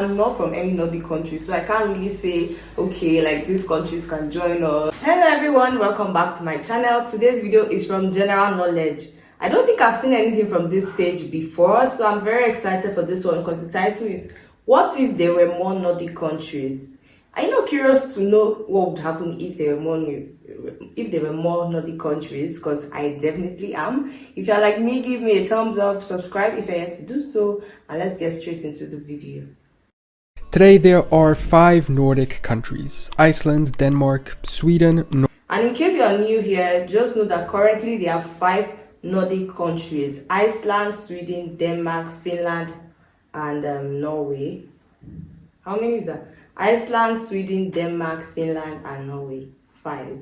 I'm not from any Nordic country, so I can't really say, okay, like these countries can join us. Hello everyone, welcome back to my channel. Today's video is from general knowledge. I don't think I've seen anything from this page before, so I'm very excited for this one because the title is, what if there were more Nordic countries? Are you not curious to know what would happen if there were more Nordic countries? Because I definitely am. If you're like me, give me a thumbs up, subscribe if you're yet to do so, and let's get straight into the video. Today there are 5 Nordic countries: Iceland, Denmark, Sweden, and in case you're new here, just know that currently there are 5 Nordic countries: Iceland, Sweden, Denmark, Finland, and Norway. How many is that? Iceland, Sweden, Denmark, Finland, and Norway. 5.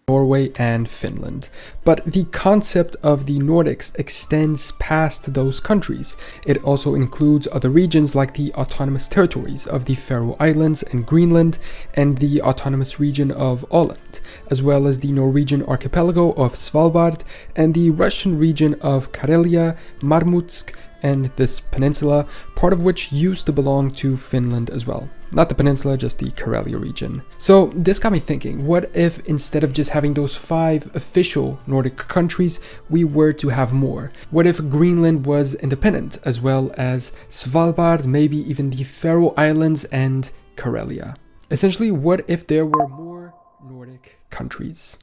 Norway and Finland. But the concept of the Nordics extends past those countries. It also includes other regions like the autonomous territories of the Faroe Islands and Greenland, and the autonomous region of Åland, as well as the Norwegian archipelago of Svalbard, and the Russian region of Karelia, Marmutsk, and this peninsula, part of which used to belong to Finland as well. Not the peninsula, just the Karelia region. So this got me thinking, what if instead of just having those 5 official Nordic countries, we were to have more? What if Greenland was independent, as well as Svalbard, maybe even the Faroe Islands and Karelia? Essentially, what if there were more Nordic countries?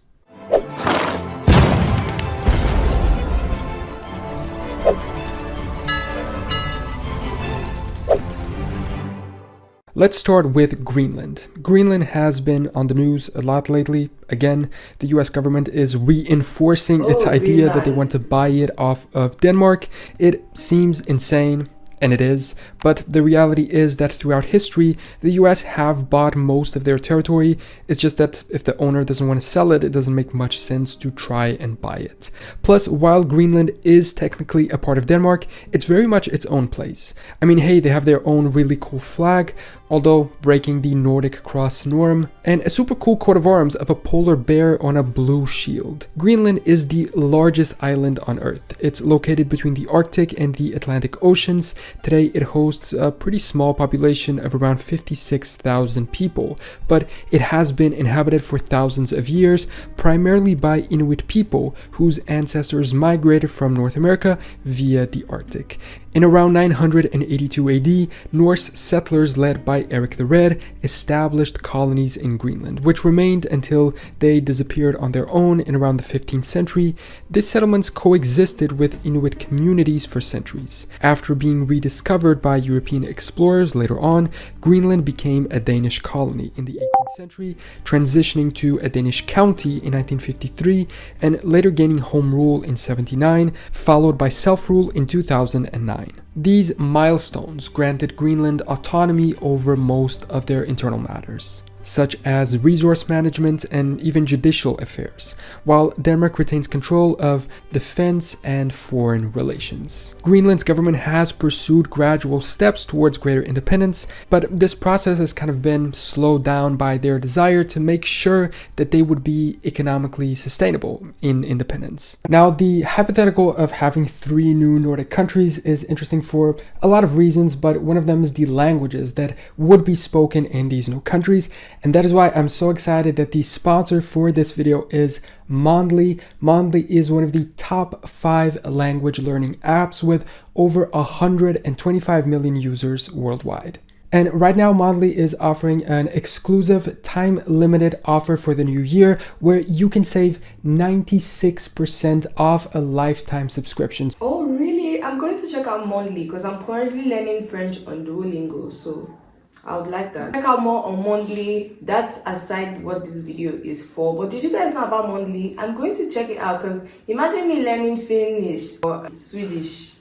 Let's start with Greenland. Greenland has been on the news a lot lately. Again, the US government is reinforcing its idea that they want to buy it off of Denmark. It seems insane. And it is, but the reality is that throughout history, the US have bought most of their territory. It's just that if the owner doesn't want to sell it, it doesn't make much sense to try and buy it. Plus, while Greenland is technically a part of Denmark, it's very much its own place. I mean, hey, they have their own really cool flag, although breaking the Nordic cross norm, and a super cool coat of arms of a polar bear on a blue shield. Greenland is the largest island on Earth. It's located between the Arctic and the Atlantic Oceans. Today it hosts a pretty small population of around 56,000 people, but it has been inhabited for thousands of years, primarily by Inuit people whose ancestors migrated from North America via the Arctic. In around 982 AD, Norse settlers led by Eric the Red established colonies in Greenland, which remained until they disappeared on their own in around the 15th century. These settlements coexisted with Inuit communities for centuries. After being rediscovered by European explorers later on, Greenland became a Danish colony in the 18th century, transitioning to a Danish county in 1953, and later gaining home rule in 1979, followed by self-rule in 2009. These milestones granted Greenland autonomy over most of their internal matters, such as resource management and even judicial affairs, while Denmark retains control of defense and foreign relations. Greenland's government has pursued gradual steps towards greater independence, but this process has kind of been slowed down by their desire to make sure that they would be economically sustainable in independence. Now, the hypothetical of having 3 new Nordic countries is interesting for a lot of reasons, but one of them is the languages that would be spoken in these new countries. And that is why I'm so excited that the sponsor for this video is Mondly. Mondly is one of the top 5 language learning apps with over 125 million users worldwide. And right now, Mondly is offering an exclusive time-limited offer for the new year where you can save 96% off a lifetime subscription. Oh, really? I'm going to check out Mondly because I'm currently learning French on Duolingo, so I would like that. Check out more on Mondly. That's aside what this video is for. But did you guys know about Mondly? I'm going to check it out because imagine me learning Finnish or Swedish.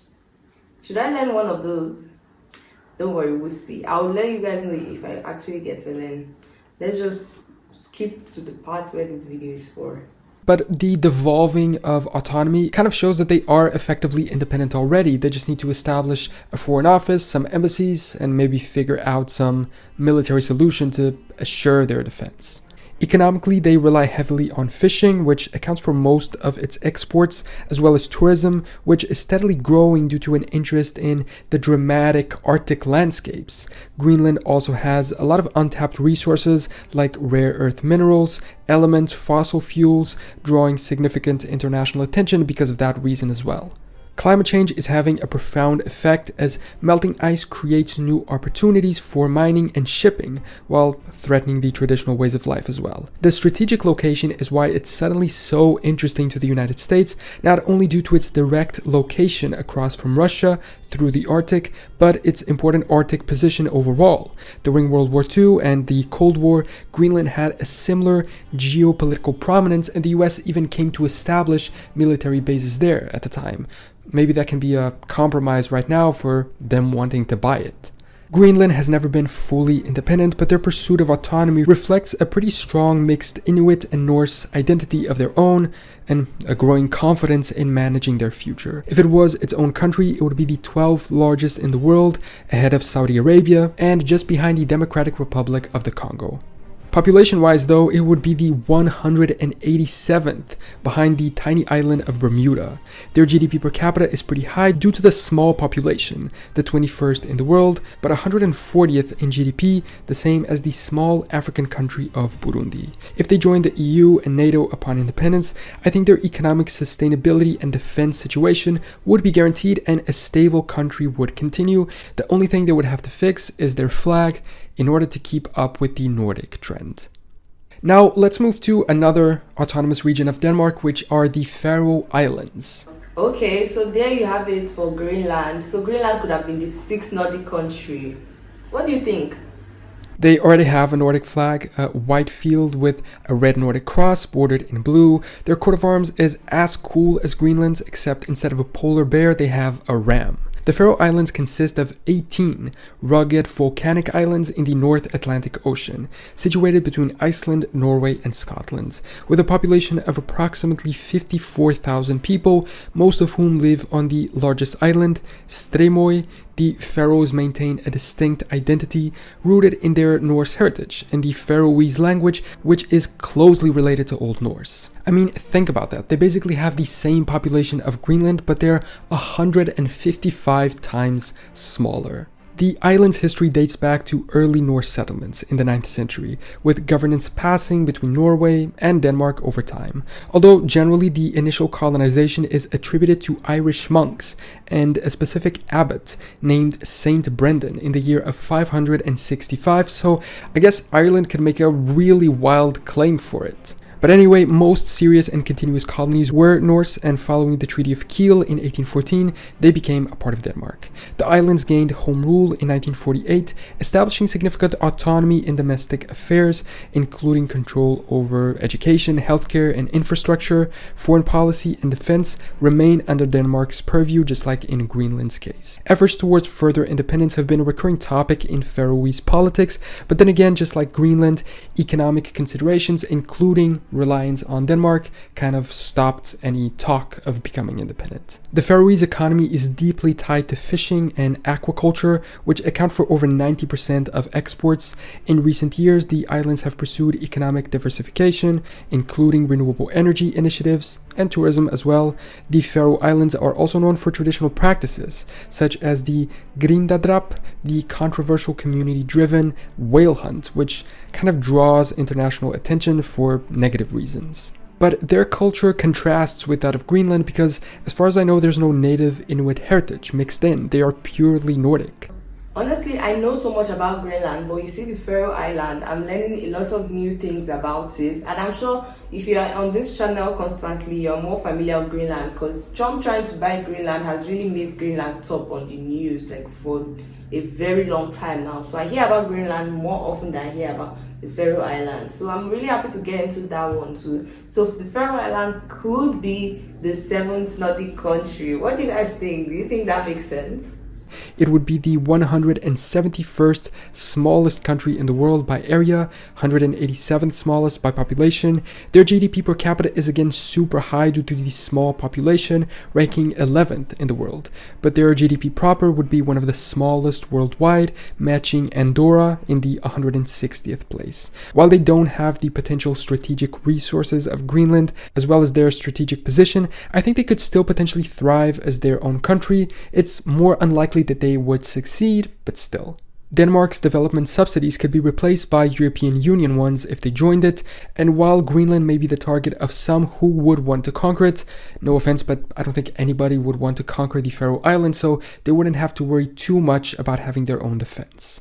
Should I learn one of those? Don't worry, we'll see. I'll let you guys know if I actually get to learn. Let's just skip to the part where this video is for. But the devolving of autonomy kind of shows that they are effectively independent already. They just need to establish a foreign office, some embassies, and maybe figure out some military solution to assure their defense. Economically, they rely heavily on fishing, which accounts for most of its exports, as well as tourism, which is steadily growing due to an interest in the dramatic Arctic landscapes. Greenland also has a lot of untapped resources like rare earth minerals, elements, fossil fuels, drawing significant international attention because of that reason as well. Climate change is having a profound effect as melting ice creates new opportunities for mining and shipping, while threatening the traditional ways of life as well. The strategic location is why it's suddenly so interesting to the United States, not only due to its direct location across from Russia through the Arctic, but its important Arctic position overall. During World War II and the Cold War, Greenland had a similar geopolitical prominence, and the US even came to establish military bases there at the time. Maybe that can be a compromise right now for them wanting to buy it. Greenland has never been fully independent, but their pursuit of autonomy reflects a pretty strong mixed Inuit and Norse identity of their own, and a growing confidence in managing their future. If it was its own country, it would be the 12th largest in the world, ahead of Saudi Arabia, and just behind the Democratic Republic of the Congo. Population-wise, though, it would be the 187th, behind the tiny island of Bermuda. Their GDP per capita is pretty high due to the small population, the 21st in the world, but 140th in GDP, the same as the small African country of Burundi. If they join the EU and NATO upon independence, I think their economic sustainability and defense situation would be guaranteed and a stable country would continue. The only thing they would have to fix is their flag in order to keep up with the Nordic trend. Now let's move to another autonomous region of Denmark, which are the Faroe Islands. Okay, so there you have it for Greenland. So Greenland could have been the sixth Nordic country. What do you think? They already have a Nordic flag, a white field with a red Nordic cross bordered in blue. Their coat of arms is as cool as Greenland's, except instead of a polar bear, they have a ram. The Faroe Islands consist of 18 rugged volcanic islands in the North Atlantic Ocean, situated between Iceland, Norway, and Scotland, with a population of approximately 54,000 people, most of whom live on the largest island, Streymoy. The Faroes maintain a distinct identity rooted in their Norse heritage and the Faroese language, which is closely related to Old Norse. I mean, think about that. They basically have the same population of Greenland, but they're 155 times smaller. The island's history dates back to early Norse settlements in the 9th century, with governance passing between Norway and Denmark over time. Although generally the initial colonization is attributed to Irish monks and a specific abbot named Saint Brendan in the year of 565, so I guess Ireland could make a really wild claim for it. But anyway, most serious and continuous colonies were Norse, and following the Treaty of Kiel in 1814, they became a part of Denmark. The islands gained home rule in 1948, establishing significant autonomy in domestic affairs, including control over education, healthcare, and infrastructure. Foreign policy and defense remain under Denmark's purview, just like in Greenland's case. Efforts towards further independence have been a recurring topic in Faroese politics, but then again, just like Greenland, economic considerations, including reliance on Denmark, kind of stopped any talk of becoming independent. The Faroese economy is deeply tied to fishing and aquaculture, which account for over 90% of exports. In recent years, the islands have pursued economic diversification, including renewable energy initiatives and tourism as well. The Faroe Islands are also known for traditional practices, such as the Grindadrap, the controversial community-driven whale hunt, which kind of draws international attention for negative reasons. But their culture contrasts with that of Greenland because, as far as I know, there's no native Inuit heritage mixed in. They are purely Nordic. Honestly, I know so much about Greenland, but you see the Faroe Island, I'm learning a lot of new things about it. And I'm sure if you are on this channel constantly, you're more familiar with Greenland, because Trump trying to buy Greenland has really made Greenland top on the news like for a very long time now. So I hear about Greenland more often than I hear about the Faroe Islands. So I'm really happy to get into that one too. So the Faroe Island could be the 7th Nordic country. What do you guys think? Do you think that makes sense? it would be the 171st smallest country in the world by area, 187th smallest by population. Their GDP per capita is again super high due to the small population, ranking 11th in the world. But their GDP proper would be one of the smallest worldwide, matching Andorra in the 160th place. While they don't have the potential strategic resources of Greenland, as well as their strategic position, I think they could still potentially thrive as their own country. It's more unlikely that they would succeed, but still. Denmark's development subsidies could be replaced by European Union ones if they joined it, and while Greenland may be the target of some who would want to conquer it, no offense, but I don't think anybody would want to conquer the Faroe Islands, so they wouldn't have to worry too much about having their own defense.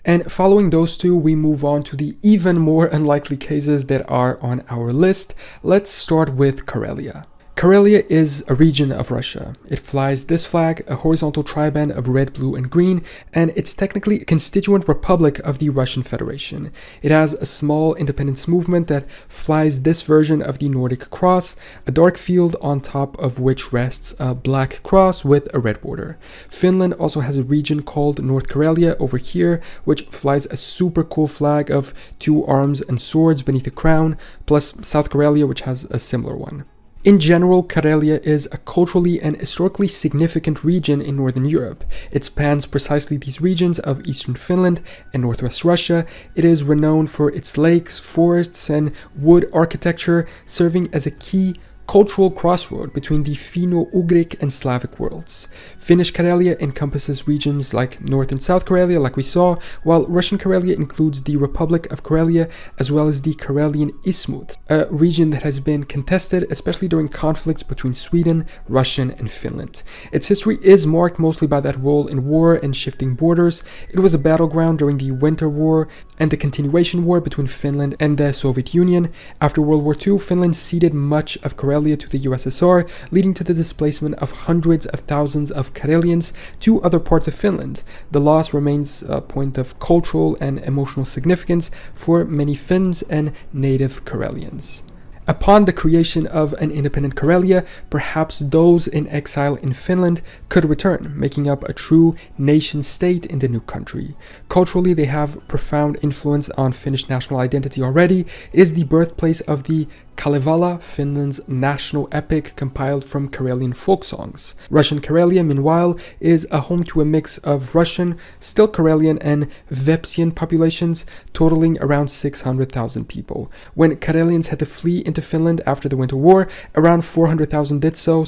And following those two, we move on to the even more unlikely cases that are on our list. Let's start with Karelia. Karelia is a region of Russia. It flies this flag, a horizontal triband of red, blue, and green, and it's technically a constituent republic of the Russian Federation. It has a small independence movement that flies this version of the Nordic cross, a dark field on top of which rests a black cross with a red border. Finland also has a region called North Karelia over here, which flies a super cool flag of two arms and swords beneath a crown, plus South Karelia, which has a similar one. In general, Karelia is a culturally and historically significant region in Northern Europe. It spans precisely these regions of eastern Finland and northwest Russia. It is renowned for its lakes, forests, and wood architecture, serving as a key cultural crossroad between the Finno-Ugric and Slavic worlds. Finnish Karelia encompasses regions like North and South Karelia, like we saw, while Russian Karelia includes the Republic of Karelia as well as the Karelian Isthmus, a region that has been contested, especially during conflicts between Sweden, Russia, and Finland. Its history is marked mostly by that role in war and shifting borders. It was a battleground during the Winter War and the continuation war between Finland and the Soviet Union. After World War II, Finland ceded much of Karelia to the USSR, leading to the displacement of hundreds of thousands of Karelians to other parts of Finland. The loss remains a point of cultural and emotional significance for many Finns and native Karelians. Upon the creation of an independent Karelia, perhaps those in exile in Finland could return, making up a true nation-state in the new country. Culturally, they have profound influence on Finnish national identity already. It is the birthplace of the Kalevala, Finland's national epic compiled from Karelian folk songs. Russian Karelia, meanwhile, is a home to a mix of Russian, still Karelian, and Vepsian populations, totaling around 600,000 people. When Karelians had to flee into Finland after the Winter War, around 400,000 did so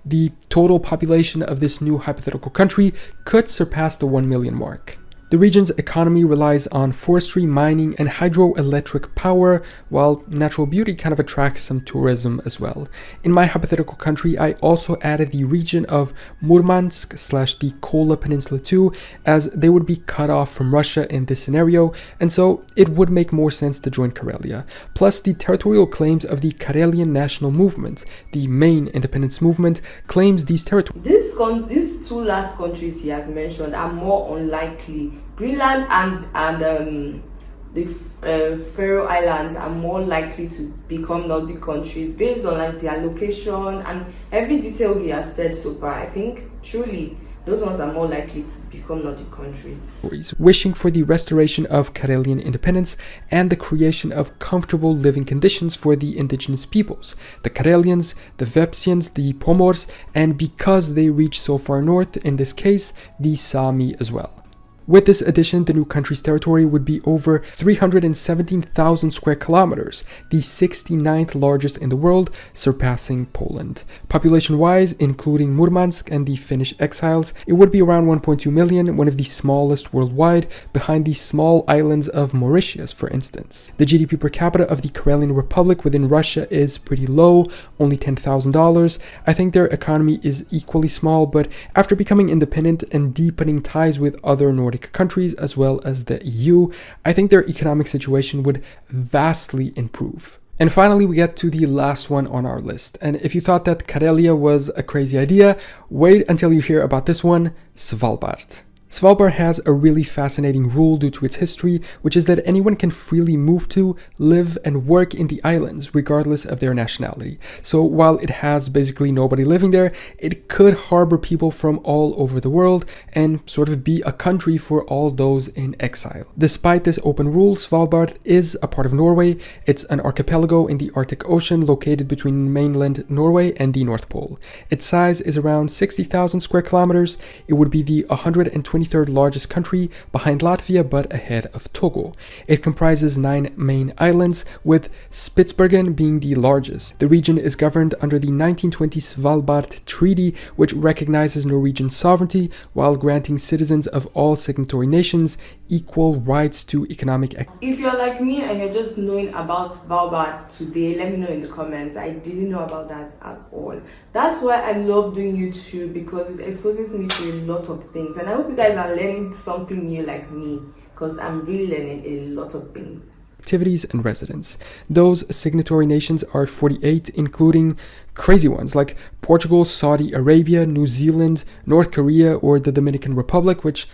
the total population of this new hypothetical country could surpass the 1 million mark. The region's economy relies on forestry, mining, and hydroelectric power, while natural beauty kind of attracts some tourism as well. In my hypothetical country, I also added the region of Murmansk / the Kola Peninsula too, as they would be cut off from Russia in this scenario, and so it would make more sense to join Karelia. Plus, the territorial claims of the Karelian National Movement, the main independence movement, claims these territories. These two last countries he has mentioned are more unlikely. Greenland and the Faroe Islands are more likely to become Nordic countries based on like their location and every detail he has said so far. I think truly those ones are more likely to become Nordic countries. Wishing for the restoration of Karelian independence and the creation of comfortable living conditions for the indigenous peoples, the Karelians, the Vepsians, the Pomors, and because they reach so far north, in this case, the Sami as well. With this addition, the new country's territory would be over 317,000 square kilometers, the 69th largest in the world, surpassing Poland. Population-wise, including Murmansk and the Finnish exiles, it would be around 1.2 million, one of the smallest worldwide, behind the small islands of Mauritius, for instance. The GDP per capita of the Karelian Republic within Russia is pretty low, only $10,000. I think their economy is equally small, but after becoming independent and deepening ties with other Nordic countries as well as the EU, I think their economic situation would vastly improve. And finally, we get to the last one on our list. And if you thought that Karelia was a crazy idea, wait until you hear about this one, Svalbard. Svalbard has a really fascinating rule due to its history, which is that anyone can freely move to, live, and work in the islands, regardless of their nationality. So while it has basically nobody living there, it could harbor people from all over the world and sort of be a country for all those in exile. Despite this open rule, Svalbard is a part of Norway. It's an archipelago in the Arctic Ocean located between mainland Norway and the North Pole. Its size is around 60,000 square kilometers. It would be the 123rd largest country behind Latvia but ahead of Togo. It comprises 9 main islands, with Spitsbergen being the largest. The region is governed under the 1920 Svalbard Treaty, which recognizes Norwegian sovereignty while granting citizens of all signatory nations equal rights to economic activity. If you're like me and you're just knowing about Svalbard today, let me know in the comments. I didn't know about that at all. That's why I love doing YouTube, because it exposes me to a lot of things, and I hope you guys are learning something new like me, because I'm really learning a lot of things. Activities and residents. Those signatory nations are 48, including crazy ones like Portugal, Saudi Arabia, New Zealand, North Korea, or the Dominican Republic, which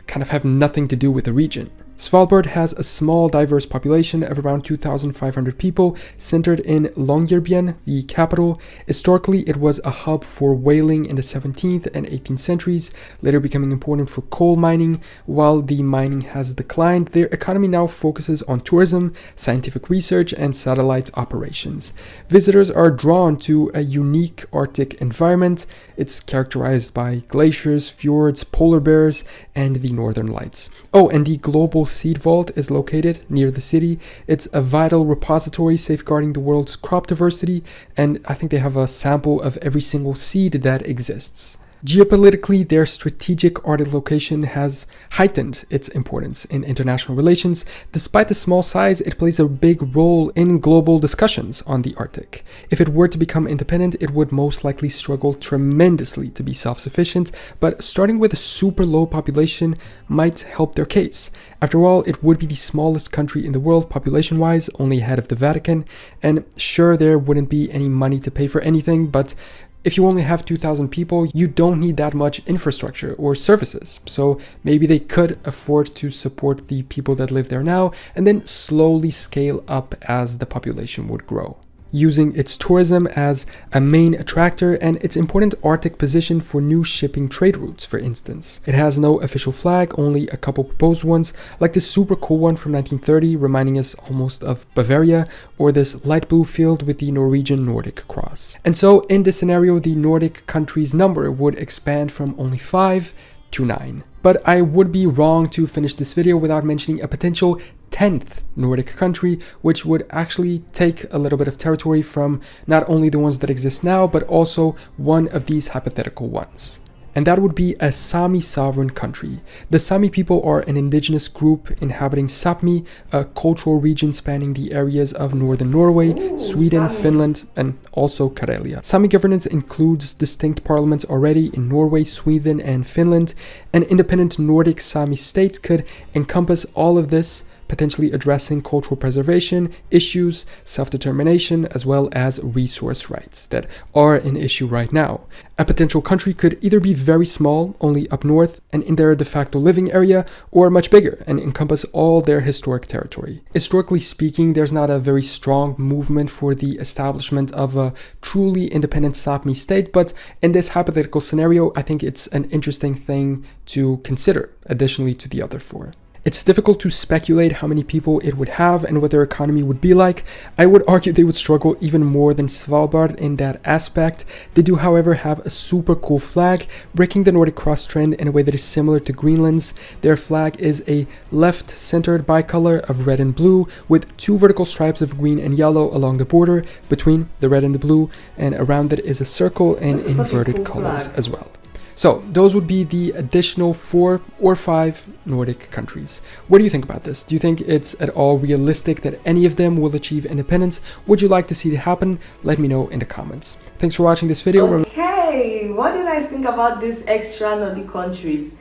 kind of have nothing to do with the region. Svalbard has a small, diverse population of around 2,500 people, centered in Longyearbyen, the capital. Historically, it was a hub for whaling in the 17th and 18th centuries, later becoming important for coal mining. While the mining has declined, their economy now focuses on tourism, scientific research, and satellite operations. Visitors are drawn to a unique Arctic environment. It's characterized by glaciers, fjords, polar bears, and the northern lights. Oh, and the global seed vault is located near the city. It's a vital repository safeguarding the world's crop diversity, and I think they have a sample of every single seed that exists. Geopolitically, their strategic Arctic location has heightened its importance in international relations. Despite the small size, it plays a big role in global discussions on the Arctic. If it were to become independent, it would most likely struggle tremendously to be self-sufficient, but starting with a super low population might help their case. After all, it would be the smallest country in the world population-wise, only ahead of the Vatican, and sure, there wouldn't be any money to pay for anything, but if you only have 2,000 people, you don't need that much infrastructure or services. So maybe they could afford to support the people that live there now and then slowly scale up as the population would grow. Using its tourism as a main attractor and its important Arctic position for new shipping trade routes, for instance. It has no official flag, only a couple proposed ones, like this super cool one from 1930, reminding us almost of Bavaria, or this light blue field with the Norwegian Nordic cross. And so in this scenario, the Nordic countries' number would expand from only 5 to 9. But I would be wrong to finish this video without mentioning a potential 10th Nordic country, which would actually take a little bit of territory from not only the ones that exist now, but also one of these hypothetical ones. And that would be a Sami sovereign country. The Sami people are an indigenous group inhabiting Sapmi, a cultural region spanning the areas of northern Norway, Sweden, Sami. Finland, and also Karelia. Sami governance includes distinct parliaments already in Norway, Sweden, and Finland. An independent Nordic Sami state could encompass all of this, potentially addressing cultural preservation issues, self-determination, as well as resource rights that are an issue right now. A potential country could either be very small, only up north and in their de facto living area, or much bigger and encompass all their historic territory. Historically speaking, there's not a very strong movement for the establishment of a truly independent Sapmi state, but in this hypothetical scenario, I think it's an interesting thing to consider, additionally to the other four. It's difficult to speculate how many people it would have and what their economy would be like. I would argue they would struggle even more than Svalbard in that aspect. They do, however, have a super cool flag, breaking the Nordic cross trend in a way that is similar to Greenland's. Their flag is a left-centered bicolor of red and blue, with 2 vertical stripes of green and yellow along the border between the red and the blue, and around it is a circle and inverted cool colors flag as well. So those would be the additional 4 or 5 Nordic countries. What do you think about this? Do you think it's at all realistic that any of them will achieve independence? Would you like to see it happen? Let me know in the comments. Thanks for watching this video. Okay, what do you guys think about these extra Nordic countries?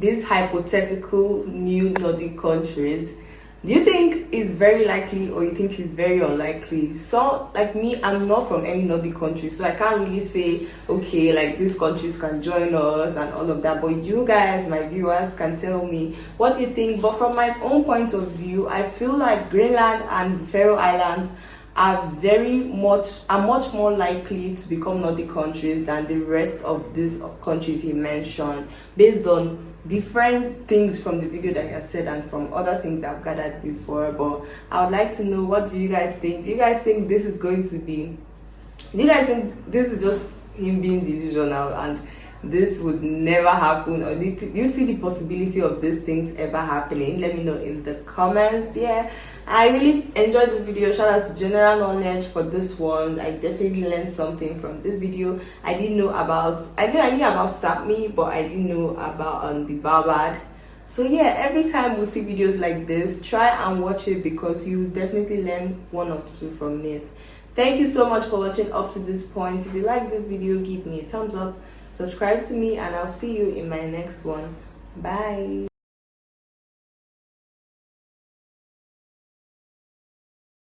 These hypothetical new Nordic countries? Do you think it's very likely or you think it's very unlikely? So, like me, I'm not from any Nordic country, so I can't really say, okay, like these countries can join us and all of that. But you guys, my viewers, can tell me what you think. But from my own point of view, I feel like Greenland and Faroe Islands are much more likely to become Nordic countries than the rest of these countries he mentioned, based on different things from the video that he has said and from other things I've gathered before. But I would like to know, what do you guys think? Do you guys think this is going to be, do you guys think this is just him being delusional and this would never happen, or do you see the possibility of these things ever happening? Let me know in the comments. Yeah, I really enjoyed this video. Shout out to general knowledge for this one. I definitely learned something from this video. I knew about Sapmi, but I didn't know about the Barbad. So yeah, every time we see videos like this, try and watch it because you definitely learn one or two from it. Thank you so much for watching up to this point. If you like this video, give me a thumbs up, subscribe to me, and I'll see you in my next one. Bye.